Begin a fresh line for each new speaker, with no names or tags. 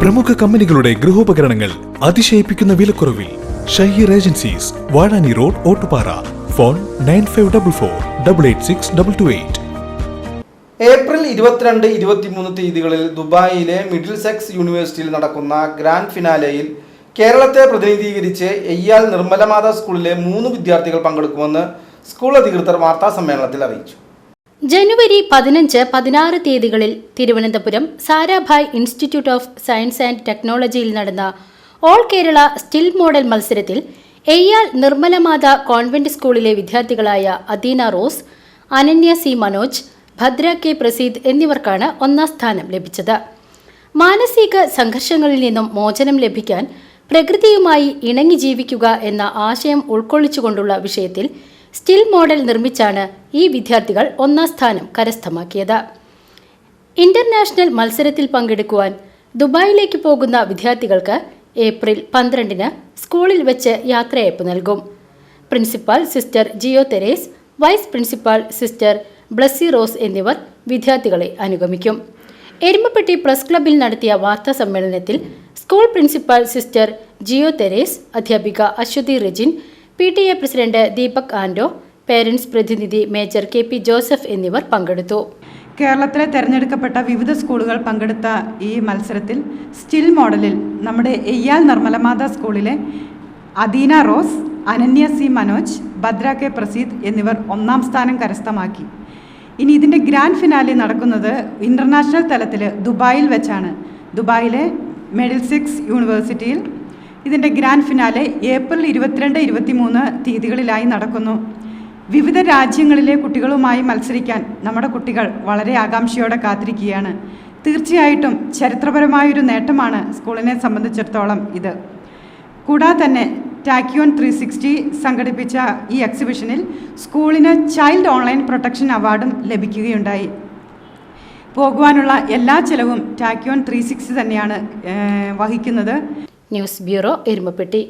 പ്രമുഖ കമ്പനികളുടെ ഗൃഹോപകരണങ്ങൾ അതിശയിപ്പിക്കുന്ന വിലക്കുറവിൽ. Shaheer agencies, Vazhani road, Ottupara. Phone 9544886228.
April 22, 23 തീയതികളിൽ ദുബായിലെ മിഡിൽസെക്സ് യൂണിവേഴ്സിറ്റിയിൽ നടക്കുന്ന ഗ്രാൻഡ് ഫിനാലെയിൽ കേരളത്തെ പ്രതിനിധീകരിച്ച് എയ്യാൽ നിർമ്മലമാത സ്കൂളിലെ 3 വിദ്യാർത്ഥികൾ പങ്കെടുക്കുമെന്ന് സ്കൂൾ അധികൃതർ വാർത്താസമ്മേളനത്തിൽ അറിയിച്ചു.
ജനുവരി 15, 16 തീയതികളിൽ Thiruvananthapuram Sarabhai institute of science and ടെക്നോളജിയിൽ നടന്ന ഓൾ കേരള സ്റ്റിൽ മോഡൽ മത്സരത്തിൽ എയ്യാൽ നിർമ്മലമാത കോൺവെന്റ് സ്കൂളിലെ വിദ്യാർത്ഥികളായ Adeena Rose, Ananya C Manoj, Bhadra K Praseed എന്നിവർക്കാണ് 1ാം സ്ഥാനം ലഭിച്ചത്. മാനസിക സംഘർഷങ്ങളിൽ നിന്നും മോചനം ലഭിക്കാൻ പ്രകൃതിയുമായി ഇണങ്ങി ജീവിക്കുക എന്ന ആശയം ഉൾക്കൊള്ളിച്ചുകൊണ്ടുള്ള വിഷയത്തിൽ സ്റ്റിൽ മോഡൽ നിർമ്മിച്ചാണ് ഈ വിദ്യാർത്ഥികൾ 1ാം സ്ഥാനം കരസ്ഥമാക്കിയത്. ഇന്റർനാഷണൽ മത്സരത്തിൽ പങ്കെടുക്കുവാൻ ദുബായിലേക്ക് പോകുന്ന വിദ്യാർത്ഥികൾക്ക് ഏപ്രിൽ 12-ന് സ്കൂളിൽ വെച്ച് യാത്രയയപ്പ് നൽകും. Principal sister Jio Theres, vice principal sister Blessy Rose എന്നിവർ വിദ്യാർത്ഥികളെ അനുഗമിക്കും. എരുമപ്പെട്ടി പ്രസ് ക്ലബ്ബിൽ നടത്തിയ വാർത്താ സമ്മേളനത്തിൽ school principal sister Jio Theres, അധ്യാപിക Aswathi Rejin, PTA president Deepak Ando, parents പ്രതിനിധി മേജർ KP ജോസഫ് എന്നിവർ പങ്കെടുത്തു.
കേരളത്തിലെ തിരഞ്ഞെടുക്കപ്പെട്ട വിവിധ സ്കൂളുകൾ പങ്കെടുത്ത ഈ മത്സരത്തിൽ സ്റ്റിൽ മോഡലിൽ നമ്മുടെ എയ്യാൽ നിർമ്മലമാത സ്കൂളിലെ Adeena Rose, Ananya C Manoj, Bhadra K Praseed എന്നിവർ 1ാം സ്ഥാനം കരസ്ഥമാക്കി. ഇനി ഇതിൻ്റെ ഗ്രാൻഡ് ഫിനാലെ നടക്കുന്നത് ഇൻ്റർനാഷണൽ തലത്തിൽ ദുബായിൽ വെച്ചാണ്. ദുബായിലെ മിഡിൽസെക്സ് യൂണിവേഴ്സിറ്റിയിൽ ഇതിൻ്റെ ഗ്രാൻഡ് ഫിനാലെ ഏപ്രിൽ 22, 23 തീയതികളിലായി നടക്കുന്നു. വിവിധ രാജ്യങ്ങളിലെ കുട്ടികളുമായി മത്സരിക്കാൻ നമ്മുടെ കുട്ടികൾ വളരെ ആകാംക്ഷയോടെ കാത്തിരിക്കുകയാണ്. തീർച്ചയായിട്ടും ചരിത്രപരമായൊരു നേട്ടമാണ് സ്കൂളിനെ സംബന്ധിച്ചിടത്തോളം ഇത്. കൂടാതെ തന്നെ ടാക്യോൺ 360 സംഘടിപ്പിച്ച ഈ എക്സിബിഷനിൽ സ്കൂളിന് ചൈൽഡ് ഓൺലൈൻ പ്രൊട്ടക്ഷൻ അവാർഡും ലഭിക്കുകയുണ്ടായി. പോകുവാനുള്ള എല്ലാ ചെലവും ടാക്യോൺ 360 തന്നെയാണ് വഹിക്കുന്നത്.
News bureau, Erumapetty.